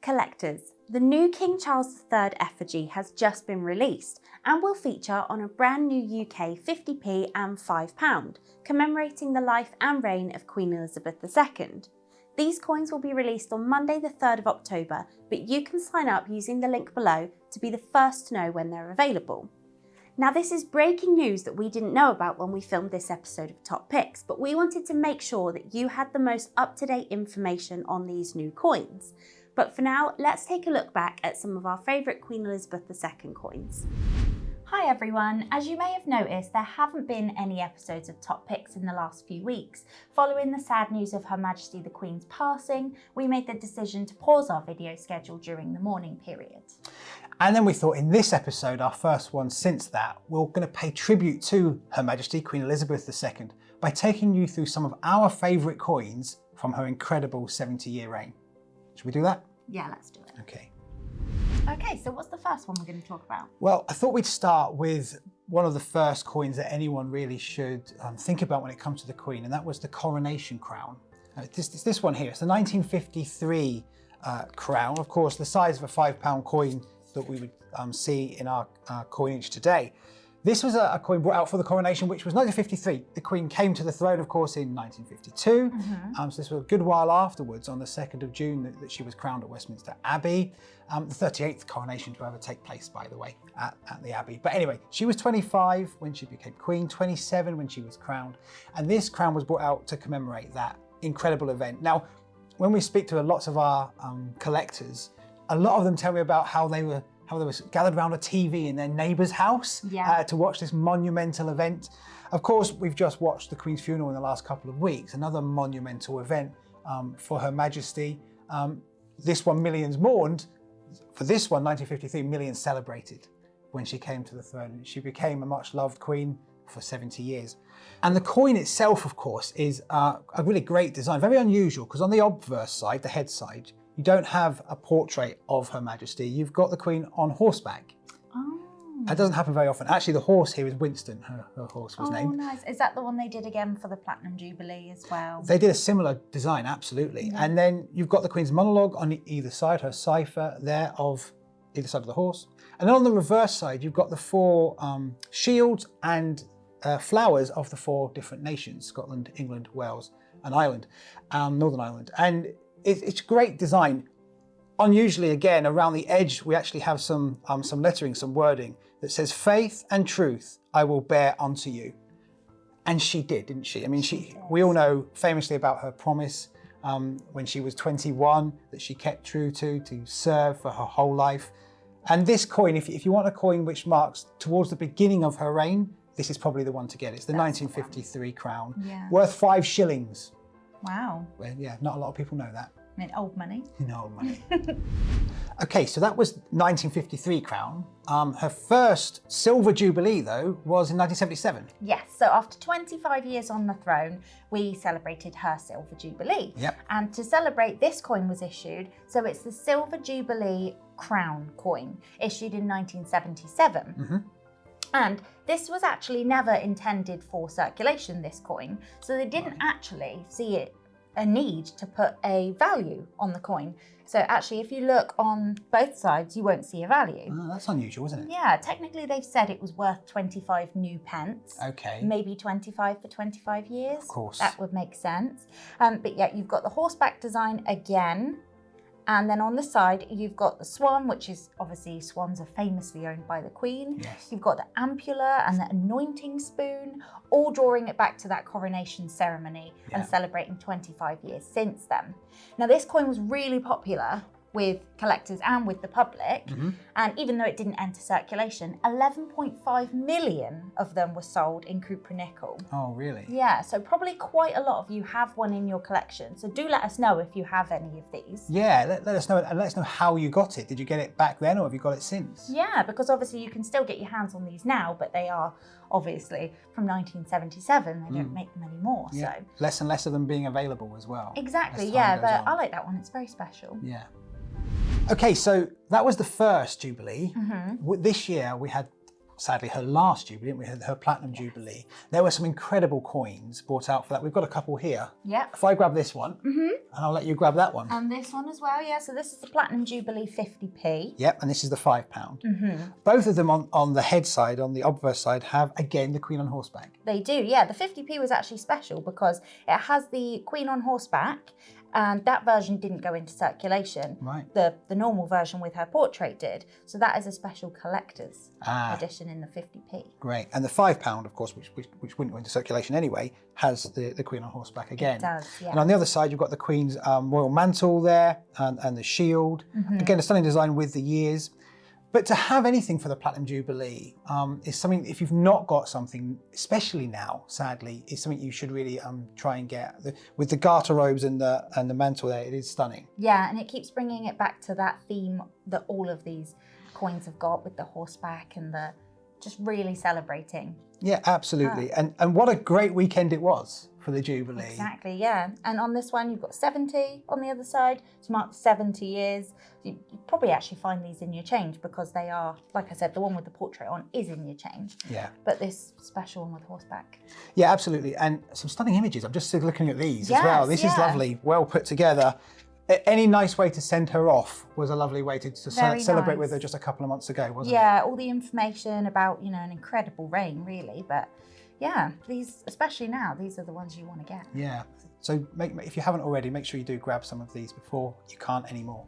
Collectors, the new King Charles III effigy has just been released and will feature on a brand new UK 50p and £5, commemorating the life and reign of Queen Elizabeth II. These coins will be released on Monday the 3rd of October, but you can sign up using the link below to be the first to know when they're available. Now, this is breaking news that we didn't know about when we filmed this episode of Top Picks, but we wanted to make sure that you had the most up-to-date information on these new coins. But for now, let's take a look back at some of our favourite Queen Elizabeth II coins. Hi everyone, as you may have noticed, there haven't been any episodes of Top Picks in the last few weeks. Following the sad news of Her Majesty the Queen's passing, we made the decision to pause our video schedule during the mourning period. And then we thought in this episode, our first one since that, we're going to pay tribute to Her Majesty Queen Elizabeth II by taking you through some of our favourite coins from her incredible 70-year reign. Should we do that? Yeah, let's do it. Okay. Okay, so what's the first one we're going to talk about? Well, I thought we'd start with one of the first coins that anyone really should think about when it comes to the Queen, and that was the coronation crown. This one here, it's the 1953 crown, of course, the size of a £5 coin that we would see in our coinage today. This was a coin brought out for the coronation, which was 1953. The Queen came to the throne, of course, in 1952. So this was a good while afterwards, on the 2nd of June, that she was crowned at Westminster Abbey. The 38th coronation to ever take place, by the way, at the Abbey. But anyway, she was 25 when she became Queen, 27 when she was crowned. And this crown was brought out to commemorate that incredible event. Now, when we speak to lots of our collectors, a lot of them tell me about how they were gathered around a TV in their neighbour's house to watch this monumental event. Of course, we've just watched the Queen's funeral in the last couple of weeks, another monumental event for Her Majesty. This one, millions mourned. For this one, 1953, millions celebrated when she came to the throne. She became a much loved Queen for 70 years. And the coin itself, of course, is a really great design, very unusual, because on the obverse side, the head side, you don't have a portrait of Her Majesty. You've got the Queen on horseback. Oh. That doesn't happen very often. Actually, the horse here is Winston, her horse was named. Oh, nice. Is that the one they did again for the Platinum Jubilee as well? They did a similar design, absolutely. Yeah. And then you've got the Queen's monologue on either side, her cipher there of either side of the horse. And then on the reverse side, you've got the four shields and flowers of the four different nations, Scotland, England, Wales, and Ireland, Northern Ireland. And it's great design. Unusually, again, around the edge, we actually have some lettering, some wording that says, "Faith and truth I will bear unto you." And she did, didn't she? I mean, we all know famously about her promise when she was 21 that she kept true to serve for her whole life. And this coin, if you want a coin which marks towards the beginning of her reign, this is probably the one to get. It's the 1953 crown, worth 5 shillings. Wow. Well, yeah, not a lot of people know that. I mean, old money. Old money. Okay, so that was 1953 crown. Her first silver jubilee, though, was in 1977. Yes, so after 25 years on the throne, we celebrated her silver jubilee. Yep. And to celebrate, this coin was issued. So it's the Silver Jubilee crown coin, issued in 1977. And this was actually never intended for circulation, this coin. So they didn't actually see a need to put a value on the coin. So actually, if you look on both sides, you won't see a value. Oh, that's unusual, isn't it? Yeah, technically they've said it was worth 25 new pence. Okay. Maybe 25 for 25 years. Of course. That would make sense. But yeah, you've got the horseback design again. And then on the side, you've got the swan, which is obviously swans are famously owned by the Queen. Yes. You've got the ampulla and the anointing spoon, all drawing it back to that coronation ceremony and celebrating 25 years since then. Now, this coin was really popular with collectors and with the public. And even though it didn't enter circulation, 11.5 million of them were sold in Cupra-nickel. Oh, really? Yeah, so probably quite a lot of you have one in your collection. So do let us know if you have any of these. Yeah, let us know, and let us know how you got it. Did you get it back then, or have you got it since? Yeah, because obviously you can still get your hands on these now, but they are obviously from 1977. They don't make them anymore. Yeah. So Less and less of them being available as well. Exactly, yeah, but I like that one. It's very special. Yeah. Okay, so that was the first Jubilee. This year we had sadly, her last Jubilee, didn't we? Her Platinum Jubilee. There were some incredible coins brought out for that. We've got a couple here. Yep. If I grab this one, and I'll let you grab that one. And this one as well, yeah. So this is the Platinum Jubilee 50p. Yep, and this is the £5. Both of them on the head side, on the obverse side, have, again, the Queen on horseback. They do, yeah. The 50p was actually special because it has the Queen on horseback, and that version didn't go into circulation. Right. The normal version with her portrait did. So that is a special collector's edition in the 50p. Great. And the £5, of course, which wouldn't go into circulation anyway, has the Queen on horseback again. It does, yeah. And on the other side, you've got the Queen's royal mantle there and the shield. Again, a stunning design with the years. But to have anything for the Platinum Jubilee is something, if you've not got something, especially now, sadly, is something you should really try and get. With the garter robes and the mantle there, it is stunning. Yeah, and it keeps bringing it back to that theme that all of these coins have got with the horseback and the just really celebrating. Yeah, absolutely. And what a great weekend it was for the Jubilee. Exactly, yeah. And on this one, you've got 70 on the other side to mark 70 years. You probably actually find these in your change because they are, like I said, the one with the portrait on is in your change. Yeah. But this special one with horseback. Yeah, absolutely. And some stunning images. I'm just looking at these as well. This is lovely, well put together. Any nice way to send her off was a lovely way to celebrate with her just a couple of months ago, wasn't it? Yeah, all the information about, you know, an incredible reign, really. But yeah, these, especially now, these are the ones you want to get. Yeah. So if you haven't already, make sure you do grab some of these before you can't anymore.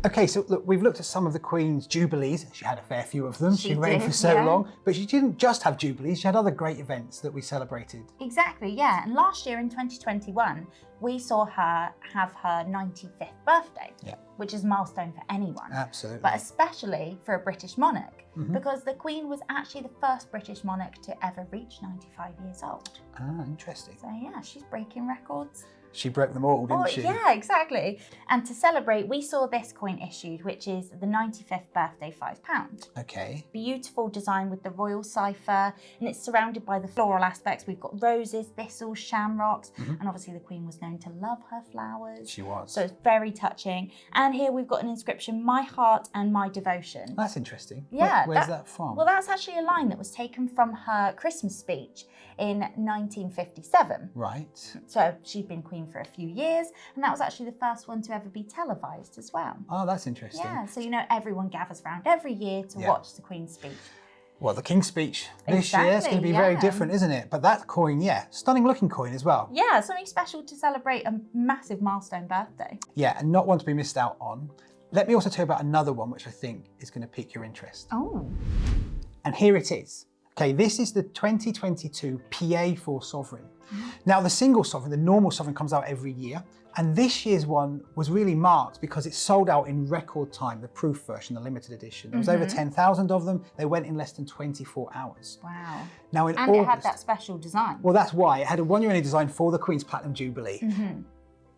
Okay, so look, we've looked at some of the Queen's Jubilees. She had a fair few of them. She reigned for so long. But she didn't just have Jubilees, she had other great events that we celebrated. Exactly, yeah. And last year in 2021, we saw her have her 95th birthday, which is a milestone for anyone. Absolutely. But especially for a British monarch, because the Queen was actually the first British monarch to ever reach 95 years old. Ah, interesting. So yeah, she's breaking records. She broke them all, didn't she? Yeah, exactly. And to celebrate, we saw this coin issued, which is the 95th birthday £5. Okay. Beautiful design with the royal cipher, and it's surrounded by the floral aspects. We've got roses, thistles, shamrocks, and obviously the Queen was known to love her flowers. She was. So it's very touching. And here we've got an inscription, "My heart and my devotion." That's interesting. Yeah. Where's that from? Well, that's actually a line that was taken from her Christmas speech in 1957. Right. So she'd been Queen for a few years, and that was actually the first one to ever be televised as well. Oh, that's interesting. Yeah, so you know everyone gathers around every year to watch the Queen's speech. Well, the King's speech this year is going to be very different, isn't it? But that coin, stunning looking coin as well. Yeah, something special to celebrate a massive milestone birthday. Yeah, and not one to be missed out on. Let me also tell you about another one which I think is going to pique your interest. Oh. And here it is. Okay, this is the 2022 PA4 Sovereign. Now, the single sovereign, the normal sovereign, comes out every year. And this year's one was really marked because it sold out in record time, the proof version, the limited edition. There was over 10,000 of them. They went in less than 24 hours. Wow. Now in and August, it had that special design. Well, that's why. It had a one-year only design for the Queen's Platinum Jubilee.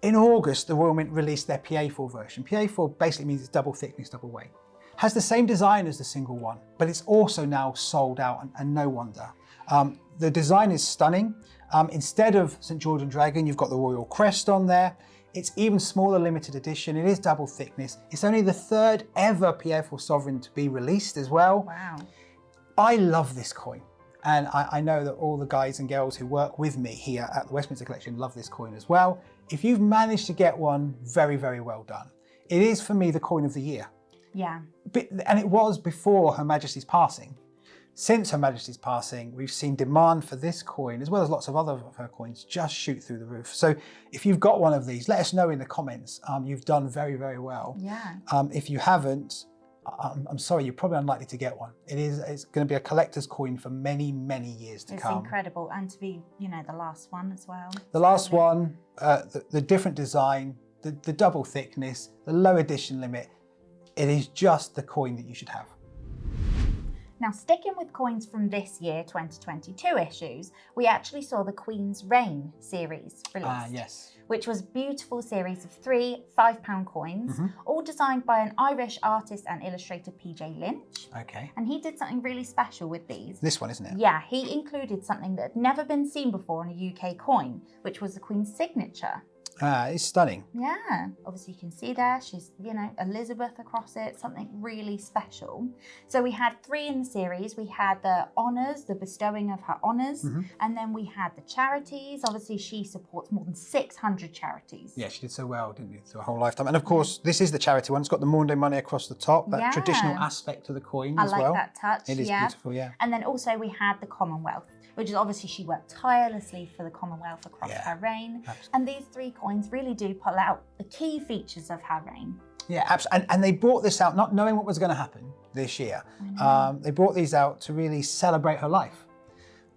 In August, the Royal Mint released their PA4 version. PA4 basically means it's double thickness, double weight. Has the same design as the single one, but it's also now sold out, and no wonder. The design is stunning. Instead of St. George and Dragon, you've got the royal crest on there. It's even smaller limited edition. It is double thickness. It's only the third ever PA4 Sovereign to be released as well. Wow. I love this coin. And I know that all the guys and girls who work with me here at the Westminster Collection love this coin as well. If you've managed to get one, very, very well done. It is, for me, the coin of the year. Yeah. And it was before Her Majesty's passing. Since Her Majesty's passing, we've seen demand for this coin, as well as lots of other of her coins, just shoot through the roof. So if you've got one of these, let us know in the comments. You've done very, very well. Yeah. If you haven't, I'm sorry, you're probably unlikely to get one. It's going to be a collector's coin for many, many years to come. It's incredible, and to be, you know, the last one as well. The last one, the different design, the double thickness, the low edition limit. It is just the coin that you should have. Now, sticking with coins from this year, 2022 issues, we actually saw the Queen's Reign series released. Yes. Which was a beautiful series of 3 £5 coins, all designed by an Irish artist and illustrator, PJ Lynch. Okay. And he did something really special with these. This one, isn't it? Yeah, he included something that had never been seen before in a UK coin, which was the Queen's signature. It's stunning. Yeah, obviously you can see there, she's, you know, Elizabeth across it, something really special. So we had 3 in the series. We had the honours, the bestowing of her honours, and then we had the charities. Obviously she supports more than 600 charities. Yeah, she did so well, didn't you, through her whole lifetime. And of course, this is the charity one. It's got the Maundy money across the top, that traditional aspect to the coin as well. I like that touch, It is beautiful, yeah. And then also we had the Commonwealth, which is obviously she worked tirelessly for the Commonwealth across her reign. Absolutely. And these 3 coins really do pull out the key features of her reign. Yeah, absolutely. And they brought this out not knowing what was going to happen this year. They brought these out to really celebrate her life,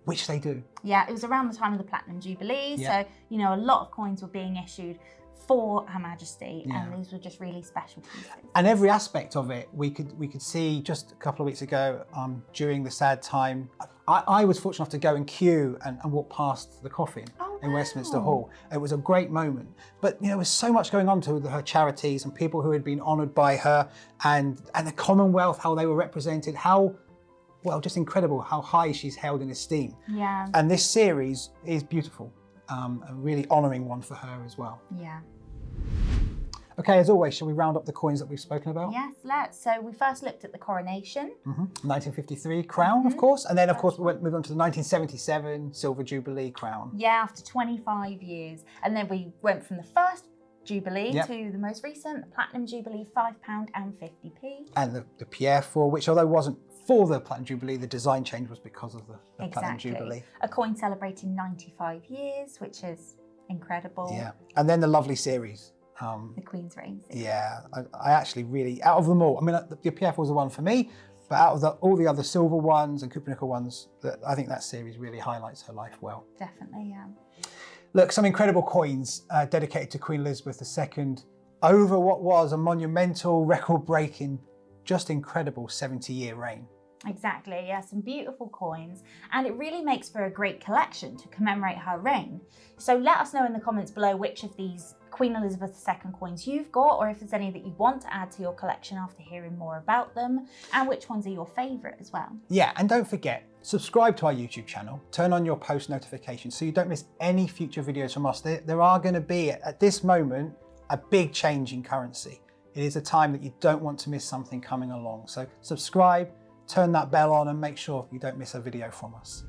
which they do. Yeah, it was around the time of the Platinum Jubilee. So, you know, a lot of coins were being issued for Her Majesty, and these were just really special pieces. And every aspect of it, we could see just a couple of weeks ago during the sad time. I was fortunate enough to go and queue and walk past the coffin in Westminster Hall. It was a great moment. But you know, there was so much going on to her charities and people who had been honoured by her, and the Commonwealth, how they were represented, how, well, just incredible how high she's held in esteem. Yeah. And this series is beautiful, a really honouring one for her as well. Yeah. Okay, as always, shall we round up the coins that we've spoken about? Yes, let's. So we first looked at the coronation. 1953 crown, of course. And then, of course, we moved on to the 1977 Silver Jubilee crown. Yeah, after 25 years. And then we went from the first Jubilee to the most recent, the Platinum Jubilee, £5 and 50p. And the Pierre 4, which although wasn't for the Platinum Jubilee, the design change was because of the Platinum Jubilee. A coin celebrating 95 years, which is incredible. Yeah. And then the lovely series. The Queen's Reign series. Yeah, I actually really, out of them all, I mean, the Pierre 4 was the one for me, but out of all the other silver ones and Cooper ones, I think that series really highlights her life well. Definitely, yeah. Look, some incredible coins dedicated to Queen Elizabeth II over what was a monumental, record-breaking, just incredible 70-year reign. Exactly, yeah, some beautiful coins, and it really makes for a great collection to commemorate her reign. So let us know in the comments below which of these Queen Elizabeth II coins you've got, or if there's any that you want to add to your collection after hearing more about them, and which ones are your favourite as well. Yeah, and don't forget, subscribe to our YouTube channel, turn on your post notifications so you don't miss any future videos from us. There are going to be, at this moment, a big change in currency. It is a time that you don't want to miss something coming along. So subscribe, turn that bell on, and make sure you don't miss a video from us.